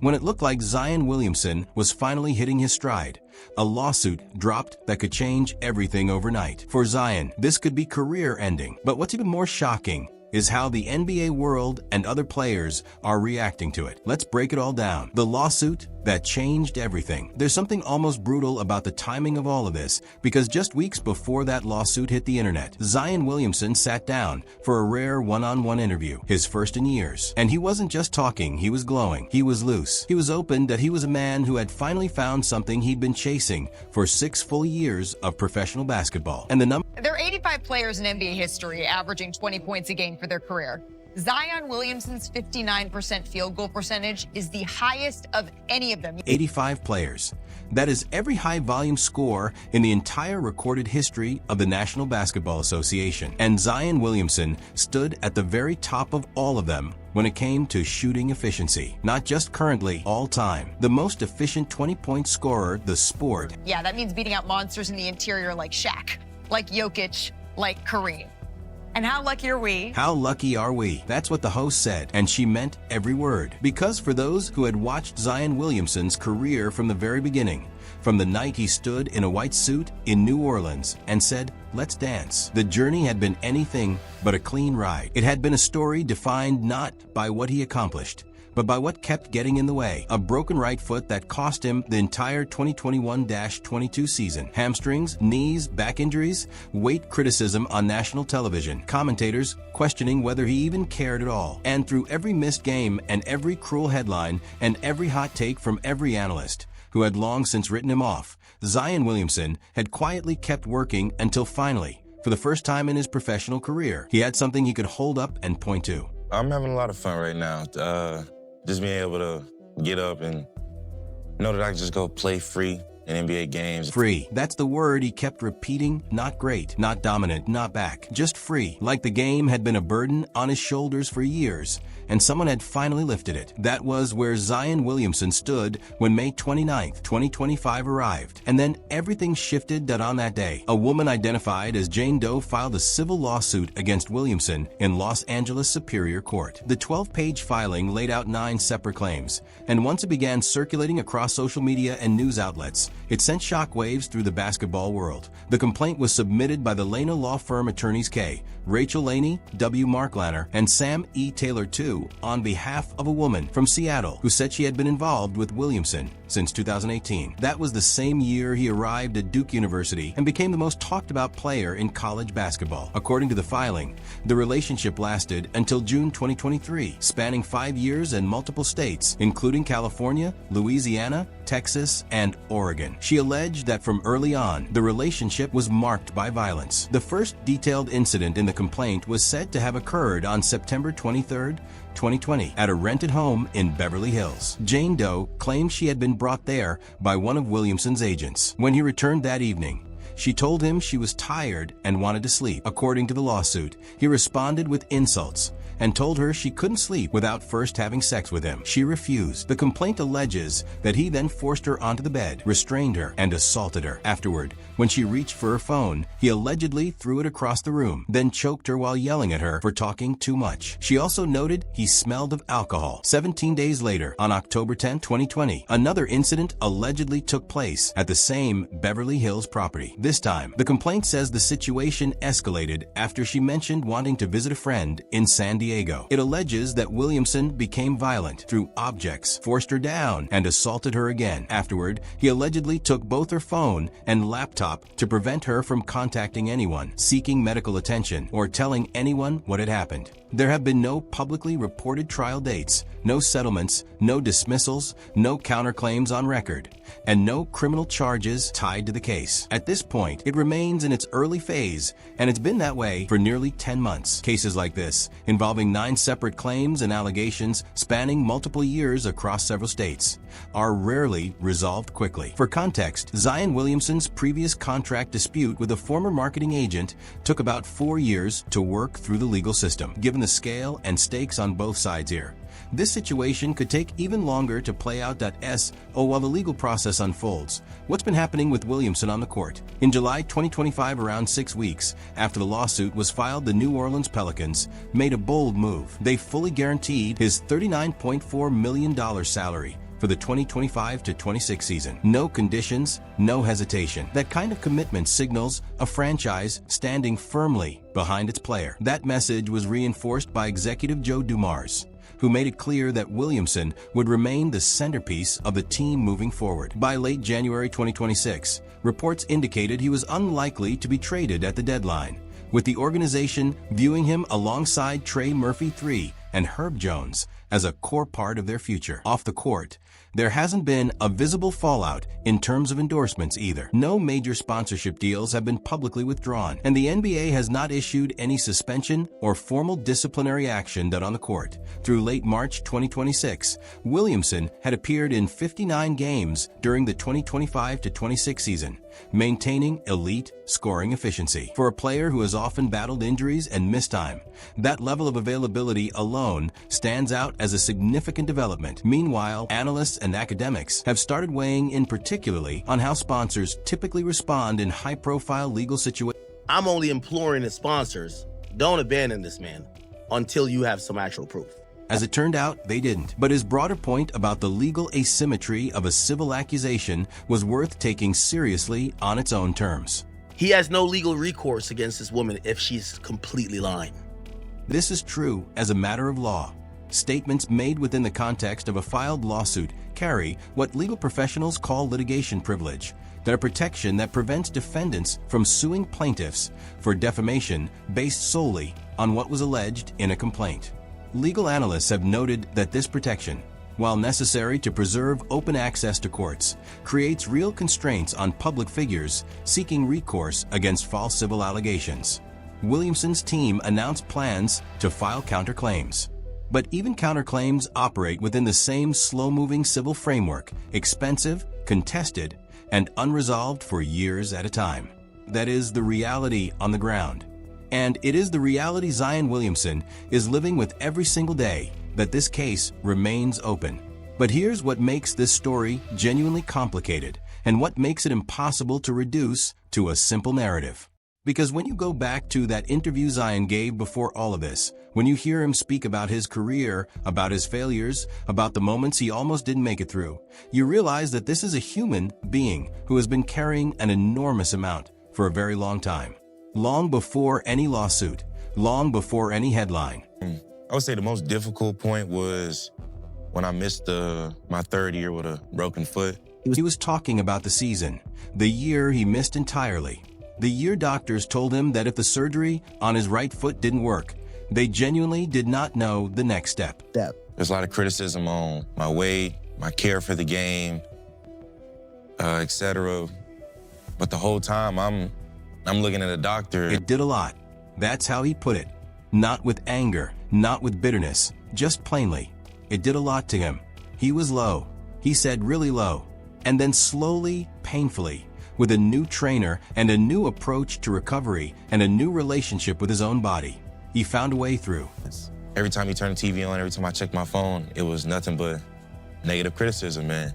When it looked like Zion Williamson was finally hitting his stride, a lawsuit dropped that could change everything overnight. For Zion, this could be career-ending. But what's even more shocking is how the NBA world and other players are reacting to it. Let's break it all down. The lawsuit that changed everything. There's something almost brutal about the timing of all of this, because just weeks before that lawsuit hit the internet, Zion Williamson sat down for a rare one-on-one interview, his first in years. And he wasn't just talking, he was glowing. He was loose. He was open that he was a man who had finally found something he'd been chasing for 6 full years of professional basketball. And the number... There are 85 players in NBA history averaging 20 points a game for their career. Zion Williamson's 59% field goal percentage is the highest of any of them. 85 players. That is every high-volume score in the entire recorded history of the National Basketball Association. And Zion Williamson stood at the very top of all of them when it came to shooting efficiency. Not just currently, all time. The most efficient 20-point scorer the sport. Yeah, that means beating out monsters in the interior like Shaq, like Jokic, like Kareem. And how lucky are we? How lucky are we? That's what the host said, and she meant every word. Because for those who had watched Zion Williamson's career from the very beginning, from the night he stood in a white suit in New Orleans and said, "Let's dance," the journey had been anything but a clean ride. It had been a story defined not by what he accomplished, but by what kept getting in the way. A broken right foot that cost him the entire 2021-22 season. Hamstrings, knees, back injuries, weight criticism on national television. Commentators questioning whether he even cared at all. And through every missed game and every cruel headline and every hot take from every analyst who had long since written him off, Zion Williamson had quietly kept working until finally, for the first time in his professional career, he had something he could hold up and point to. I'm having a lot of fun right now. Just being able to get up and know that I can just go play free in NBA games. Free. That's the word he kept repeating. Not great, not dominant, not back. Just free. Like the game had been a burden on his shoulders for years, and someone had finally lifted it. That was where Zion Williamson stood when May 29th, 2025 arrived. And then everything shifted on that day. A woman identified as Jane Doe filed a civil lawsuit against Williamson in Los Angeles Superior Court. The 12-page filing laid out 9 separate claims, and once it began circulating across social media and news outlets, it sent shockwaves through the basketball world. The complaint was submitted by the Lena law firm attorneys K. Rachel Laney, W. Marklaner, and Sam E. Taylor II on behalf of a woman from Seattle who said she had been involved with Williamson since 2018. That was the same year he arrived at Duke University and became the most talked about player in college basketball. According to the filing, the relationship lasted until June 2023, spanning 5 years and multiple states, including California, Louisiana, Texas, and Oregon. She alleged that from early on, the relationship was marked by violence. The first detailed incident in the complaint was said to have occurred on September 23rd, 2020, at a rented home in Beverly Hills. Jane Doe claimed she had been brought there by one of Williamson's agents. When he returned that evening, she told him she was tired and wanted to sleep. According to the lawsuit, he responded with insults and told her she couldn't sleep without first having sex with him. She refused. The complaint alleges that he then forced her onto the bed, restrained her, and assaulted her. Afterward, when she reached for her phone, he allegedly threw it across the room, then choked her while yelling at her for talking too much. She also noted he smelled of alcohol. 17 days later, on October 10, 2020, another incident allegedly took place at the same Beverly Hills property. This time, the complaint says the situation escalated after she mentioned wanting to visit a friend in San Diego. It alleges that Williamson became violent, threw objects, forced her down, and assaulted her again. Afterward, he allegedly took both her phone and laptop to prevent her from contacting anyone, seeking medical attention, or telling anyone what had happened. There have been no publicly reported trial dates, no settlements, no dismissals, no counterclaims on record, and no criminal charges tied to the case. At this point, it remains in its early phase, and it's been that way for nearly 10 months. Cases like this, involving 9 separate claims and allegations spanning multiple years across several states, are rarely resolved quickly. For context, Zion Williamson's previous contract dispute with a former marketing agent took about 4 years to work through the legal system. Given the scale and stakes on both sides here, this situation could take even longer to play out. While the legal process unfolds, what's been happening with Williamson on the court? In July 2025, around 6 weeks after the lawsuit was filed, the New Orleans Pelicans made a bold move. They fully guaranteed his $39.4 million salary for the 2025-26 season. No conditions, no hesitation. That kind of commitment signals a franchise standing firmly behind its player. That message was reinforced by executive Joe Dumars, who made it clear that Williamson would remain the centerpiece of the team moving forward. By late January 2026, reports indicated he was unlikely to be traded at the deadline, with the organization viewing him alongside Trey Murphy III and Herb Jones as a core part of their future. Off the court, there hasn't been a visible fallout in terms of endorsements either. No major sponsorship deals have been publicly withdrawn, and the NBA has not issued any suspension or formal disciplinary action done on the court. Through late March 2026, Williamson had appeared in 59 games during the 2025-26 season, maintaining elite scoring efficiency. For a player who has often battled injuries and missed time, that level of availability alone stands out as a significant development. Meanwhile, analysts and academics have started weighing in particularly on how sponsors typically respond in high-profile legal situations. I'm only imploring the sponsors, don't abandon this man until you have some actual proof. As it turned out, they didn't. But his broader point about the legal asymmetry of a civil accusation was worth taking seriously on its own terms. He has no legal recourse against this woman if she's completely lying. This is true as a matter of law. Statements made within the context of a filed lawsuit carry what legal professionals call litigation privilege. They're a protection that prevents defendants from suing plaintiffs for defamation based solely on what was alleged in a complaint. Legal analysts have noted that this protection, while necessary to preserve open access to courts, creates real constraints on public figures seeking recourse against false civil allegations. Williamson's team announced plans to file counterclaims. But even counterclaims operate within the same slow-moving civil framework, expensive, contested, and unresolved for years at a time. That is the reality on the ground. And it is the reality Zion Williamson is living with every single day, that this case remains open. But here's what makes this story genuinely complicated, and what makes it impossible to reduce to a simple narrative. Because when you go back to that interview Zion gave before all of this, when you hear him speak about his career, about his failures, about the moments he almost didn't make it through, you realize that this is a human being who has been carrying an enormous amount for a very long time. Long before any lawsuit, long before any headline. I would say the most difficult point was when I missed my third year with a broken foot. He was talking about the season, the year he missed entirely. The year doctors told him that if the surgery on his right foot didn't work, they genuinely did not know the next step. There's a lot of criticism on my weight, my care for the game, etc. But the whole time I'm looking at a doctor. It did a lot. That's how he put it. Not with anger, not with bitterness, just plainly. It did a lot to him. He was low. He said really low. And then slowly, painfully, with a new trainer and a new approach to recovery and a new relationship with his own body, he found a way through. Every time you turn the TV on, every time I checked my phone, it was nothing but negative criticism, man.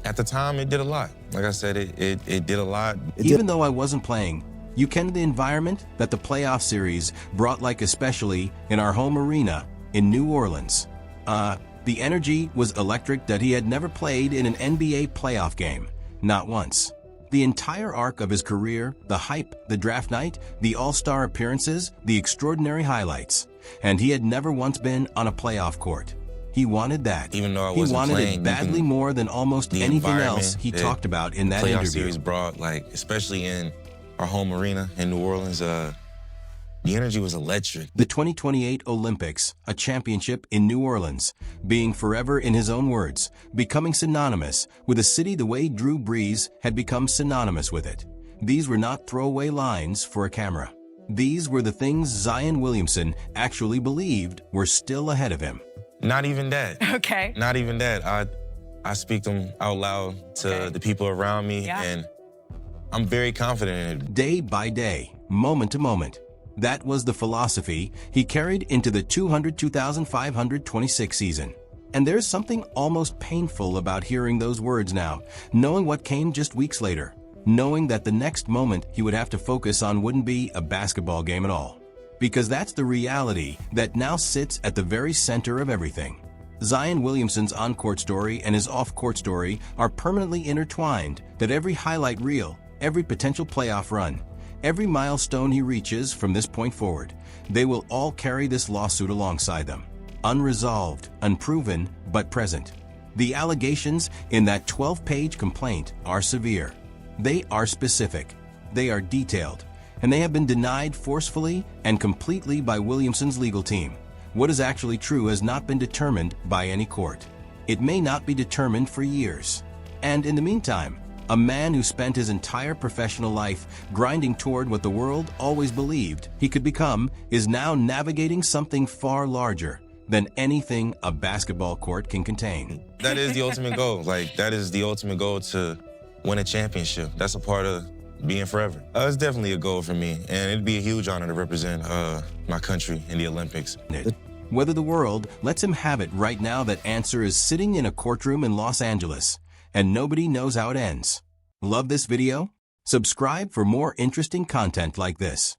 At the time, it did a lot. Like I said, it did a lot. Even though I wasn't playing, you kenned the environment that the playoff series brought, like especially in our home arena in New Orleans. The energy was electric that he had never played in an NBA playoff game, not once. The entire arc of his career, the hype, the draft night, the all-star appearances, the extraordinary highlights. And he had never once been on a playoff court. He wanted that. Even though I wasn't playing, he wanted it badly more than almost anything else he talked about in that interview. The playoff series brought, like, especially in our home arena in New Orleans, the energy was electric. The 2028 Olympics, a championship in New Orleans, being forever, in his own words, becoming synonymous with a city the way Drew Brees had become synonymous with it. These were not throwaway lines for a camera. These were the things Zion Williamson actually believed were still ahead of him. Not even that. Okay. Not even that. I speak them out loud to the people around me, and I'm very confident in it. Day by day, moment to moment. That was the philosophy he carried into the 202,526 season. And there's something almost painful about hearing those words now, knowing what came just weeks later, knowing that the next moment he would have to focus on wouldn't be a basketball game at all. Because that's the reality that now sits at the very center of everything. Zion Williamson's on-court story and his off-court story are permanently intertwined, that every highlight reel, every potential playoff run, every milestone he reaches from this point forward, they will all carry this lawsuit alongside them. Unresolved, unproven, but present. The allegations in that 12-page complaint are severe. They are specific. They are detailed. And they have been denied forcefully and completely by Williamson's legal team. What is actually true has not been determined by any court. It may not be determined for years. And in the meantime, a man who spent his entire professional life grinding toward what the world always believed he could become is now navigating something far larger than anything a basketball court can contain. That is the ultimate goal. That is the ultimate goal, to win a championship. That's a part of being forever. It's definitely a goal for me, and it'd be a huge honor to represent my country in the Olympics. Whether the world lets him have it right now, that answer is sitting in a courtroom in Los Angeles, and nobody knows how it ends. Love this video? Subscribe for more interesting content like this.